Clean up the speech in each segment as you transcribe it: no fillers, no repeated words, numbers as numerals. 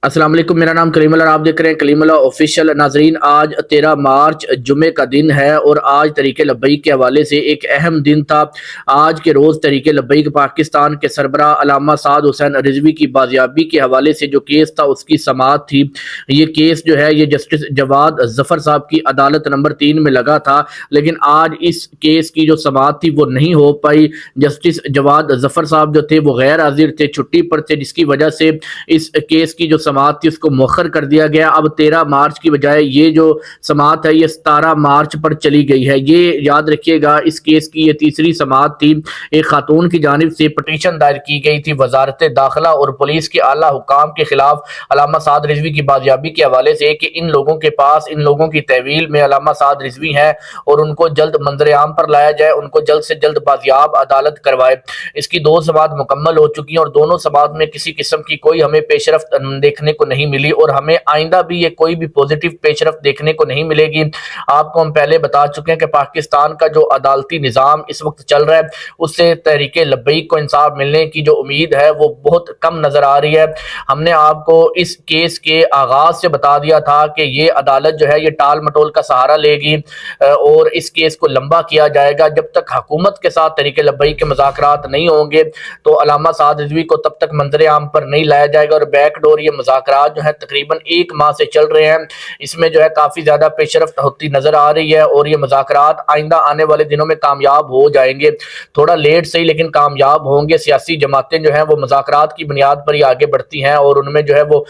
السلام علیکم، میرا نام کلیم اللہ، آپ دیکھ رہے ہیں کلیم اللہ آفیشیل۔ ناظرین، آج 13 مارچ جمعے کا دن ہے اور آج طریق لبیک کے حوالے سے ایک اہم دن تھا۔ آج کے روز طریق لبیک پاکستان کے سربراہ علامہ سعد حسین رضوی کی بازیابی کے حوالے سے جو کیس تھا اس کی سماعت تھی۔ یہ کیس جو ہے یہ جسٹس جواد ظفر صاحب کی عدالت نمبر 3 میں لگا تھا، لیکن آج اس کیس کی جو سماعت تھی وہ نہیں ہو پائی۔ جسٹس جواد ظفر صاحب جو تھے وہ غیر حاضر تھے، چھٹی پر تھے، جس کی وجہ سے اس کیس کی جو سماعت تھی اس کو مؤخر کر دیا گیا۔ اب 13 مارچ کی بجائے یہ جو سماعت ہے یہ 17 مارچ پر چلی گئی ہے۔ یہ یاد رکھیے گا، اس کیس کی یہ تیسری سماعت تھی۔ ایک خاتون کی جانب سے پٹیشن دائر کی گئی تھی وزارت داخلہ اور پولیس کے اعلیٰ حکام کے خلاف علامہ سعد رضوی کی بازیابی کے حوالے سے کہ ان لوگوں کے پاس، ان لوگوں کی تحویل میں علامہ سعد رضوی ہیں اور ان کو جلد منظر عام پر لایا جائے، ان کو جلد سے جلد بازیاب عدالت کروائے۔ اس کی 2 سماعت مکمل ہو چکی ہیں اور دونوں سماعت میں کسی قسم کی کوئی ہمیں پیش رفت دیکھنے کو نہیں ملی اور ہمیں آئندہ بھی یہ کوئی بھی پوزیٹیو پیش رفت دیکھنے کو نہیں ملے گی۔ آپ کو ہم پہلے بتا چکے ہیں کہ پاکستان کا جو عدالتی نظام اس وقت چل رہا ہے اس سے تحریک لبیک کو انصاف ملنے کی جو امید ہے وہ بہت کم نظر آ رہی ہے۔ ہم نے آپ کو اس کیس کے آغاز سے بتا دیا تھا کہ یہ عدالت جو ہے یہ ٹال مٹول کا سہارا لے گی اور اس کیس کو لمبا کیا جائے گا۔ جب تک حکومت کے ساتھ تحریک لبیک کے مذاکرات نہیں ہوں گے تو علامہ سعد رضوی کو تب تک منظر عام پر نہیں لایا جائے گا اور بیک ڈور یہ مذاکرات جو ہے تقریباً 1 ماہ سے چل رہے ہیں، اس میں جو ہے کافی زیادہ پیش رفت ہوتی نظر آ رہی ہے اور یہ مذاکرات آئندہ آنے والے دنوں میں کامیاب ہو جائیں گے۔ تھوڑا لیٹ سے ہی لیکن کامیاب ہوں گے۔ سیاسی جماعتیں جو ہیں وہ مذاکرات کی بنیاد پر ہی آگے بڑھتی ہیں اور ان میں جو ہے وہ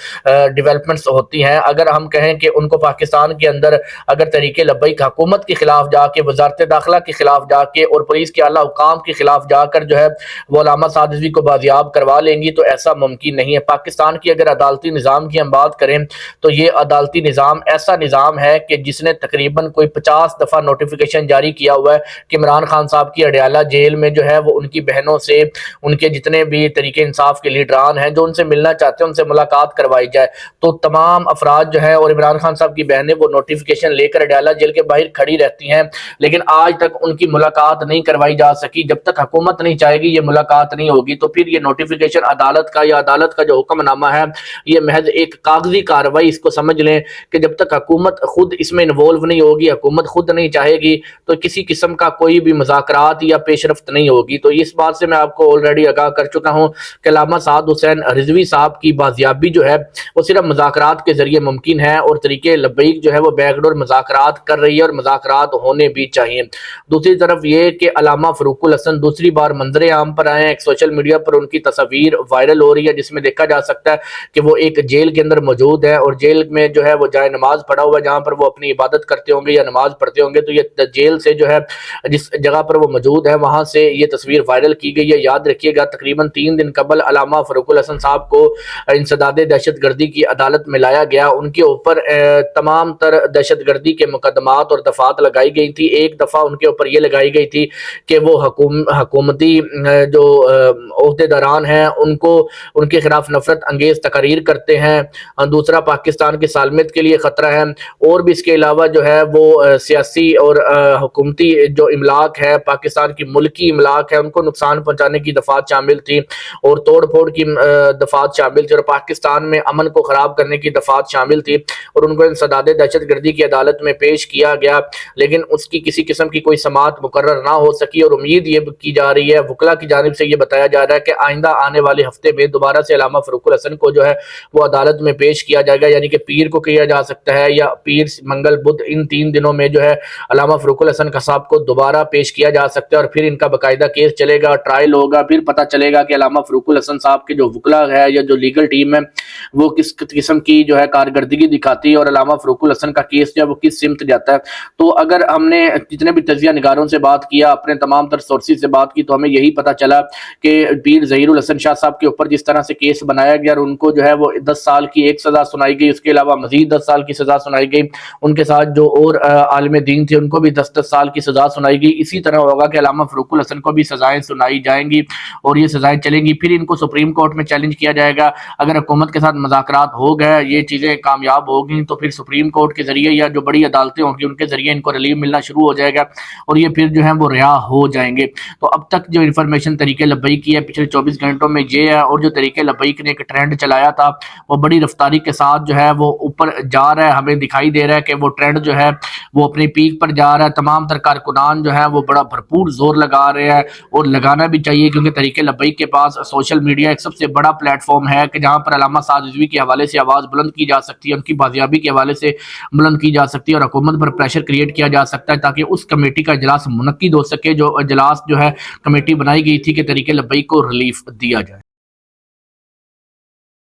ڈیولپمنٹس ہوتی ہیں۔ اگر ہم کہیں کہ ان کو پاکستان کے اندر اگر تحریک لبیک حکومت کے خلاف جا کے، وزارت داخلہ کے خلاف جا کے اور پولیس کے اعلیٰ حکام کے خلاف جا کر جو ہے وہ علامہ سعد رضوی کو بازیاب کروا لیں گی تو ایسا ممکن نہیں ہے۔ پاکستان کی اگر عدالتی نظام کی ہم بات کریں تو یہ عدالتی نظام ایسا نظام ہے کہ جس نے تقریباً کوئی 50 دفعہ نوٹیفیکیشن جاری کیا ہوا ہے کہ عمران خان صاحب کی اڈیالہ جیل میں جو ہے وہ ان کی بہنوں سے، ان کے جتنے بھی تحریک انصاف کے لیڈران ہیں جو ان سے ملنا چاہتے ہیں ان سے ملاقات کروائی جائے۔ تو تمام افراد جو ہیں اور عمران خان صاحب کی بہنیں وہ نوٹیفیکیشن لے کر اڈیالہ جیل کے باہر کھڑی رہتی ہیں، لیکن آج تک ان کی ملاقات نہیں کروائی جا سکی۔ جب تک حکومت نہیں چاہے گی یہ ملاقات نہیں ہوگی تو پھر یہ نوٹیفیکیشن عدالت کا یا عدالت کا جو حکم نامہ ہے یہ محض ایک کاغذی کارروائی اس کو سمجھ لیں کہ جب تک حکومت خود اس میں انوالو نہیں ہوگی، حکومت خود نہیں چاہے گی تو کسی قسم کا کوئی بھی مذاکرات یا پیش رفت نہیں ہوگی۔ تو اس بات سے میں آپ کو آلریڈی آگاہ کر چکا ہوں کہ علامہ سعد حسین رضوی صاحب کی بازیابی جو ہے وہ صرف مذاکرات کے ذریعے ممکن ہے اور طریق لبیک جو ہے وہ بیک ڈور مذاکرات کر رہی ہے اور مذاکرات ہونے بھی چاہیے۔ دوسری طرف یہ کہ علامہ فاروق الحسن دوسری بار منظر عام پر آئے ہیں۔ ایک سوشل میڈیا پر ان کی تصاویر وائرل ہو رہی ہے جس میں دیکھا جا سکتا ہے کہ وہ ایک جیل کے اندر موجود ہے اور جیل میں جو ہے وہ جائے نماز پڑھا ہوا ہے جہاں پر وہ اپنی عبادت کرتے ہوں گے یا نماز پڑھتے ہوں گے۔ تو یہ جیل سے جو ہے جس جگہ پر وہ موجود ہے وہاں سے یہ تصویر وائرل کی گئی ہے۔ یاد رکھیے گا تقریباً 3 دن قبل علامہ فاروق الحسن صاحب کو انسداد دہشت گردی کی عدالت میں لایا گیا۔ ان کے اوپر تمام تر دہشت گردی کے مقدمات اور دفعات لگائی گئی تھی۔ ایک دفعہ ان کے اوپر یہ لگائی گئی تھی کہ وہ حکومتی جو عہدیداران ہیں ان کے خلاف نفرت انگیز تقاریر کرتے ہیں۔ دوسرا پاکستان کی سالمیت کے لیے خطرہ ہے اور بھی اس کے علاوہ جو ہے وہ سیاسی اور حکومتی جو املاک ہے، پاکستان کی ملکی املاک ہے، ان کو نقصان پہنچانے کی دفعات شامل تھی اور توڑ پھوڑ کی دفعات شامل تھی اور پاکستان میں امن کو خراب کرنے کی دفعات شامل تھی اور ان کو انسداد دہشت گردی کی عدالت میں پیش کیا گیا، لیکن اس کی کسی قسم کی کوئی سماعت مقرر نہ ہو سکی اور امید یہ کی جا رہی ہے، وکلا کی جانب سے یہ بتایا جا رہا ہے کہ آئندہ آنے والے ہفتے میں دوبارہ سے علامہ فاروق الحسن کو جو ہے وہ عدالت میں پیش کیا جائے گا، یعنی کہ پیر کو کیا جا سکتا ہے یا پیر منگل بدھ ان 3 دنوں میں جو ہے علامہ فاروق الحسن صاحب کو دوبارہ پیش کیا جا سکتا ہے اور پھر ان کا باقاعدہ کیس چلے گا، ٹرائل ہوگا، پھر پتہ چلے گا کہ علامہ فاروق الحسن صاحب کے جو وکلا ہے یا جو لیگل ٹیم ہے وہ کس قسم کی جو ہے کارکردگی دکھاتی ہے اور علامہ فاروق الحسن کا کیس جو ہے وہ کس سمت جاتا ہے۔ تو اگر ہم نے جتنے بھی تجزیہ نگاروں سے بات کیا، اپنے تمام تر سورسز سے بات کی تو ہمیں یہی پتہ چلا کہ پیر ظہیر الحسن شاہ صاحب کے اوپر جس طرح سے کیس بنایا گیا اور ان کو جو ہے وہ 10 سال کی ایک سزا سنائی گئی، اس کے علاوہ مزید 10 سال کی سزا سنائی گئی، ان کے ساتھ جو اور عالم دین تھے ان کو بھی 10 سال کی سزا سنائی گئی۔ اسی طرح ہوگا کہ علامہ فاروق الحسن کو بھی سزائیں سنائی جائیں گی اور یہ سزائیں چلیں گی، پھر ان کو سپریم کورٹ میں چیلنج کیا جائے گا۔ اگر حکومت کے ساتھ مذاکرات ہو گئے، یہ چیزیں کامیاب ہو گئیں تو پھر سپریم کورٹ کے ذریعے یا جو بڑی عدالتیں ہوں گی ان کے ذریعے ان کو ریلیف ملنا شروع ہو جائے گا اور یہ پھر جو ہے وہ رہا ہو جائیں گے۔ تو اب تک جو انفارمیشن طریق لبیک کی ہے پچھلے 24 گھنٹوں میں یہ ہے، اور جو طریق لبیک نے ایک ٹرینڈ چلایا تھا وہ بڑی رفتاری کے ساتھ جو ہے وہ اوپر جا رہا ہے. ہمیں دکھائی دے رہا ہے کہ وہ ٹرینڈ جو ہے وہ اپنی پیک پر جا رہا ہے. تمام تر کارکنان جو ہے وہ بڑا بھرپور زور لگا رہے ہیں اور لگانا بھی چاہیے, کیونکہ تحریک لبیک کے پاس سوشل میڈیا ایک سب سے بڑا پلیٹ فارم ہے کہ جہاں پر علامہ سعد رضوی کے حوالے سے آواز بلند کی جا سکتی ہے, ان کی بازیابی کے حوالے سے بلند کی جا سکتی ہے, اور حکومت پر پریشر کریٹ کیا جا سکتا ہے تاکہ اس کمیٹی کا اجلاس منعقد ہو سکے, جو اجلاس جو ہے کمیٹی بنائی گئی تھی کہ تحریک لبیک کو ریلیف دیا جائے.